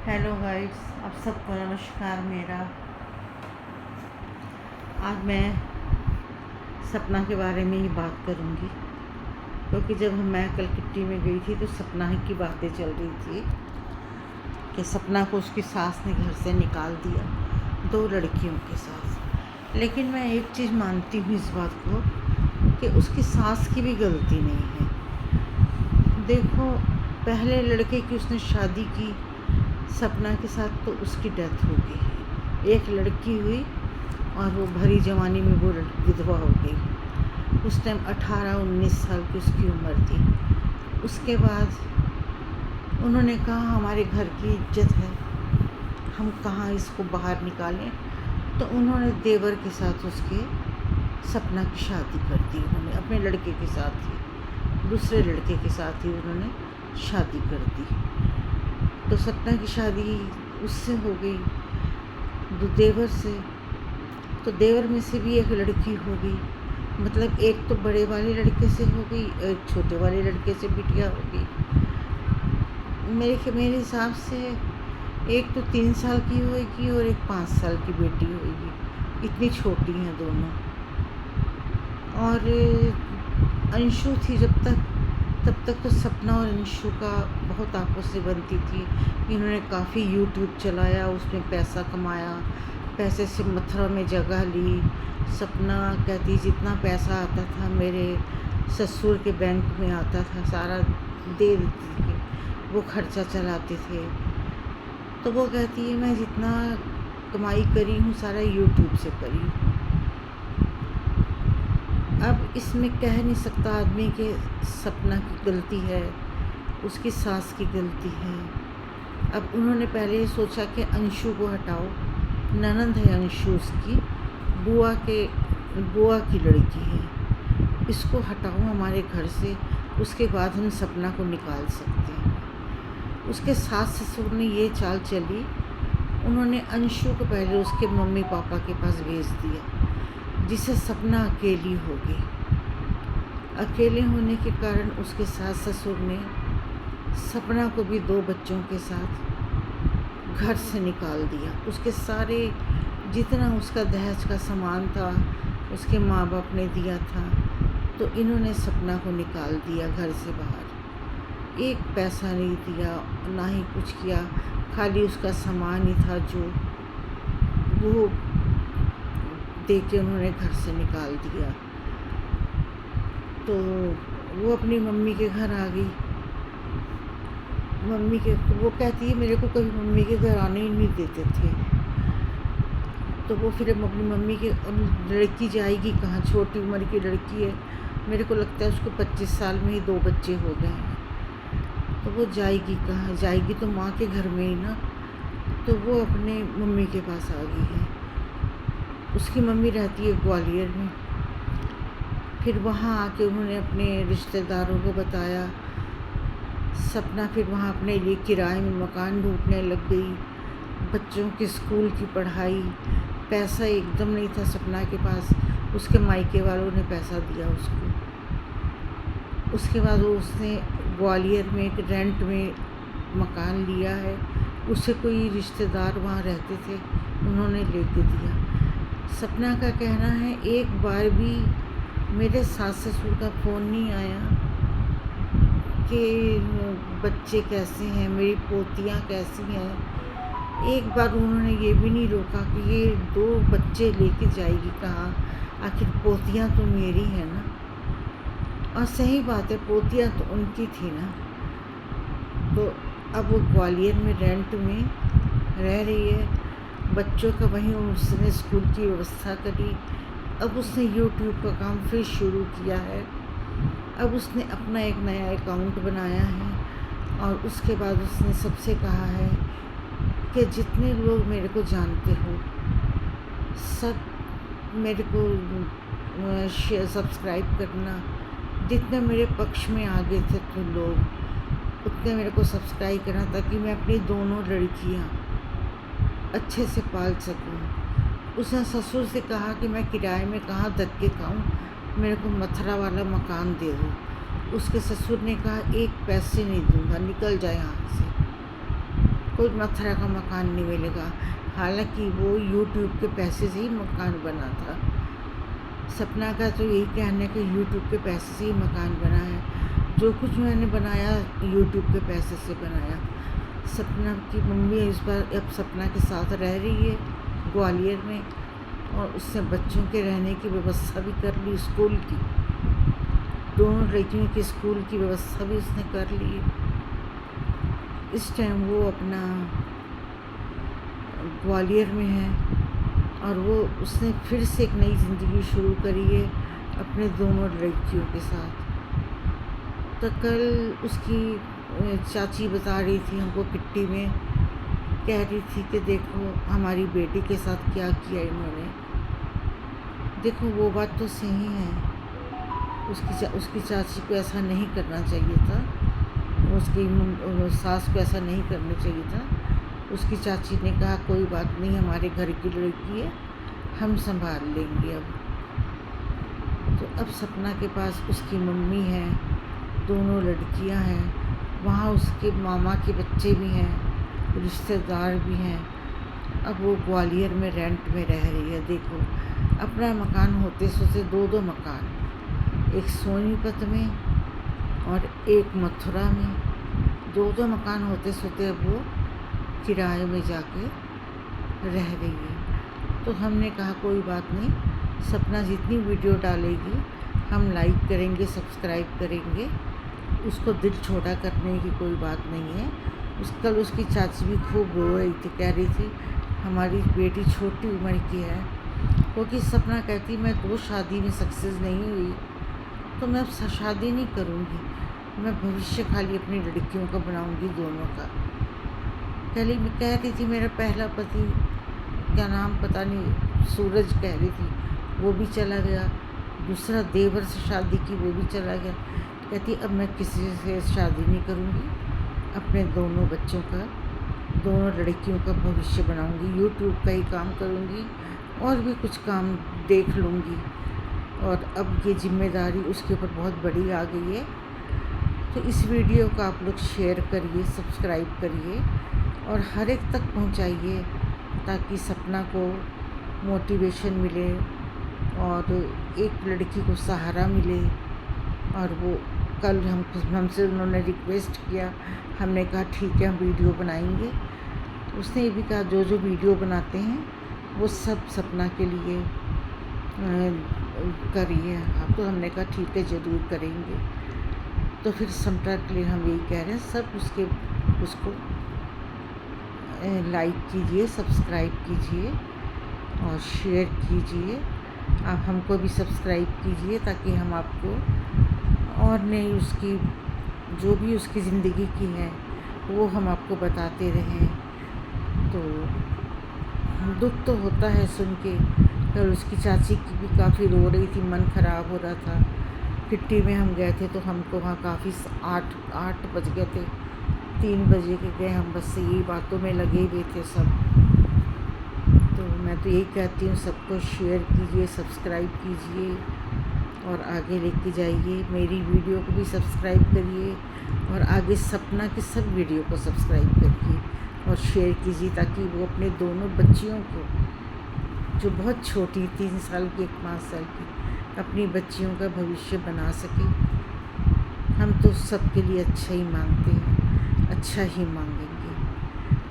Hello guys, आप सबको नमस्कार। मेरा आज मैं सपना के बारे में ही बात करूंगी, क्योंकि जब मैं कलकत्ते में गई थी तो सपना ही की बातें चल रही थी कि सपना को उसकी सास ने घर से निकाल दिया 2 लड़कियों के साथ। लेकिन मैं एक चीज़ मानती हूँ इस बात को कि उसकी सास की भी गलती नहीं है। देखो, पहले लड़के की उसने शादी की सपना के साथ तो उसकी डेथ हो गई। एक लड़की हुई और वो भरी जवानी में वो विधवा हो गई। उस टाइम 18-19 साल की उसकी उम्र थी। उसके बाद उन्होंने कहा हमारे घर की इज्जत है, हम कहाँ इसको बाहर निकालें। तो उन्होंने देवर के साथ उसके सपना की शादी कर दी। उन्होंने अपने लड़के के साथ ही, दूसरे लड़के के साथ ही उन्होंने शादी कर दी। तो सपना की शादी उससे हो गई देवर से। तो देवर में से भी एक लड़की हो गई, मतलब एक तो बड़े वाले लड़के से हो गई, एक छोटे वाले लड़के से बिटिया हो गई। मेरे हिसाब से एक तो 3 साल की होगी और एक 5 साल की बेटी होगी। इतनी छोटी हैं दोनों। और अंशु थी तब तक तो सपना और अंशु का बहुत आपस से बनती थी। इन्होंने काफ़ी यूट्यूब चलाया, उसमें पैसा कमाया, पैसे से मथुरा में जगह ली। सपना कहती जितना पैसा आता था मेरे ससुर के बैंक में आता था सारा दे देती थी, वो खर्चा चलाते थे। तो वो कहती है मैं जितना कमाई करी हूँ सारा यूट्यूब से करी। अब इसमें कह नहीं सकता आदमी कि सपना की गलती है, उसकी सास की गलती है। अब उन्होंने पहले सोचा कि अंशु को हटाओ, ननंद है अंशु उसकी, बुआ की लड़की है, इसको हटाओ हमारे घर से, उसके बाद हम सपना को निकाल सकते हैं। उसके सास ससुर ने ये चाल चली, उन्होंने अंशु को पहले उसके मम्मी पापा के पास भेज दिया, जिससे सपना अकेली हो गई। अकेले होने के कारण उसके सास ससुर ने सपना को भी 2 बच्चों के साथ घर से निकाल दिया। उसके सारे जितना उसका दहेज का सामान था उसके माँ बाप ने दिया था, तो इन्होंने सपना को निकाल दिया घर से बाहर। एक पैसा नहीं दिया, ना ही कुछ किया, खाली उसका सामान ही था जो वो दे के उन्होंने घर से निकाल दिया। तो वो अपनी मम्मी के घर आ गई। वो कहती है मेरे को कभी मम्मी के घर आने ही नहीं देते थे। तो वो फिर अपनी मम्मी के, लड़की जाएगी कहाँ, छोटी उम्र की लड़की है, मेरे को लगता है उसको 25 साल में ही 2 बच्चे हो गए हैं। तो वो जाएगी कहाँ, जाएगी तो माँ के घर में ही ना। तो वो अपने मम्मी के पास आ गई है। उसकी मम्मी रहती है ग्वालियर में। फिर वहाँ आके उन्होंने अपने रिश्तेदारों को बताया। सपना फिर वहाँ अपने लिए किराए में मकान ढूंढने लग गई। बच्चों के स्कूल की पढ़ाई, पैसा एकदम नहीं था सपना के पास, उसके मायके वालों ने पैसा दिया उसको। उसके बाद उसने ग्वालियर में एक रेंट में मकान लिया है, उससे कोई रिश्तेदार वहाँ रहते थे, उन्होंने लेके दिया। सपना का कहना है एक बार भी मेरे सास ससुर का फ़ोन नहीं आया कि बच्चे कैसे हैं, मेरी पोतियाँ कैसी हैं। एक बार उन्होंने ये भी नहीं रोका कि ये 2 बच्चे लेके जाएगी कहाँ, आखिर पोतियाँ तो मेरी है ना। और सही बात है, पोतियाँ तो उनकी थी ना। तो अब वो ग्वालियर में रेंट में रह रही है, बच्चों का वहीं उसने स्कूल की व्यवस्था करी। अब उसने यूट्यूब का काम फिर शुरू किया है। अब उसने अपना एक नया अकाउंट बनाया है और उसके बाद उसने सबसे कहा है कि जितने लोग मेरे को जानते हो सब मेरे को सब्सक्राइब करना। जितने मेरे पक्ष में आ गए थे तो लोग उतने मेरे को सब्सक्राइब करना, ताकि मैं अपनी दोनों लड़कियाँ अच्छे से पाल सकूँ। उसने ससुर से कहा कि मैं किराए में कहाँ धक्के खाऊँ, मेरे को मथुरा वाला मकान दे दो। उसके ससुर ने कहा 1 पैसे नहीं दूँगा, निकल जाए यहाँ से। कोई मथुरा का मकान नहीं मिलेगा। हालांकि वो यूट्यूब के पैसे से ही मकान बना था। सपना का तो यही कहना है कि यूट्यूब के पैसे से ही मकान बना है। जो कुछ मैंने बनाया यूट्यूब के पैसे से बनाया। सपना की मम्मी इस बार अब सपना के साथ रह रही है ग्वालियर में, और उससे बच्चों के रहने की व्यवस्था भी कर ली, स्कूल की, दोनों लड़कियों के स्कूल की व्यवस्था भी उसने कर ली है। इस टाइम वो अपना ग्वालियर में है, और वो उसने फिर से एक नई ज़िंदगी शुरू करी है अपने दोनों लड़कियों के साथ। तो कल उसकी चाची बता रही थी हमको किट्टी में, कह रही थी कि देखो हमारी बेटी के साथ क्या किया इन्होंने। देखो वो बात तो सही है, उसकी चाची को ऐसा नहीं करना चाहिए था, उसकी सास को ऐसा नहीं करना चाहिए था। उसकी चाची ने कहा कोई बात नहीं, हमारे घर की लड़की है, हम संभाल लेंगे। अब तो अब सपना के पास उसकी मम्मी है, दोनों लड़कियां हैं, वहाँ उसके मामा के बच्चे भी हैं, रिश्तेदार भी हैं। अब वो ग्वालियर में रेंट में रह रही है। देखो अपना मकान होते सोते दो मकान, एक सोनीपत में और एक मथुरा में, दो मकान होते सोते अब वो किराए में जाके रह रही है। तो हमने कहा कोई बात नहीं, सपना जितनी वीडियो डालेगी हम लाइक करेंगे, सब्सक्राइब करेंगे, उसको दिल छोटा करने की कोई बात नहीं है। कल उसकी चाची भी खूब रो रही थी, कह रही थी हमारी बेटी छोटी उम्र की है, क्योंकि सपना कहती मैं तो शादी में सक्सेस नहीं हुई तो मैं अब शादी नहीं करूँगी, मैं भविष्य खाली अपनी लड़कियों का बनाऊँगी, दोनों का। मैं कह रही थी मेरा पहला पति, क्या नाम पता नहीं, सूरज कह रही थी, वो भी चला गया। दूसरा देवर से शादी की, वो भी चला गया। कहती अब मैं किसी से शादी नहीं करूँगी, अपने दोनों बच्चों का, दोनों लड़कियों का भविष्य बनाऊँगी, यूट्यूब का ही काम करूँगी और भी कुछ काम देख लूँगी। और अब ये जिम्मेदारी उसके ऊपर बहुत बड़ी आ गई है। तो इस वीडियो को आप लोग शेयर करिए, सब्सक्राइब करिए और हर एक तक पहुँचाइए, ताकि सपना को मोटिवेशन मिले और एक लड़की को सहारा मिले। और वो कल हमसे उन्होंने रिक्वेस्ट किया, हमने कहा ठीक है हम वीडियो बनाएंगे। उसने ये भी कहा जो वीडियो बनाते हैं वो सब सपना के लिए करिए आप। तो हमने कहा ठीक है ज़रूर करेंगे। तो फिर सपना के लिए हम यही कह रहे हैं, सब उसको लाइक कीजिए, सब्सक्राइब कीजिए और शेयर कीजिए। आप हमको भी सब्सक्राइब कीजिए ताकि हम आपको और नई उसकी जो भी उसकी ज़िंदगी की है वो हम आपको बताते रहें। तो दुख तो होता है सुन के। कल उसकी चाची की भी काफ़ी रो रही थी, मन ख़राब हो रहा था। किट्टी में हम गए थे तो हमको वहाँ काफ़ी 8 बज गए थे, 3 बजे के गए हम, बस यही बातों में लगे हुए थे सब। तो मैं तो यही कहती हूँ सबको शेयर कीजिए, सब्सक्राइब कीजिए और आगे लेके जाइए। मेरी वीडियो को भी सब्सक्राइब करिए और आगे सपना की सब वीडियो को सब्सक्राइब करिए और शेयर कीजिए, ताकि वो अपने दोनों बच्चियों को, जो बहुत छोटी 3 साल की 5 साल की, अपनी बच्चियों का भविष्य बना सके। हम तो सबके लिए अच्छा ही मांगते हैं, अच्छा ही मांगेंगे।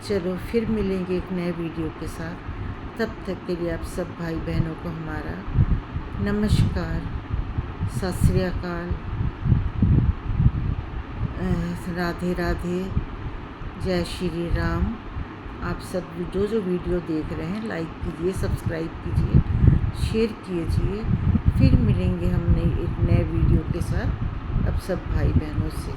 चलो फिर मिलेंगे एक नए वीडियो के साथ। तब तक के लिए आप सब भाई बहनों को हमारा नमस्कार, सत श्री अकाल, राधे राधे, जय श्री राम। आप सब जो वीडियो देख रहे हैं लाइक कीजिए, सब्सक्राइब कीजिए, शेयर कीजिए। फिर मिलेंगे हम एक नए वीडियो के साथ अब सब भाई बहनों से।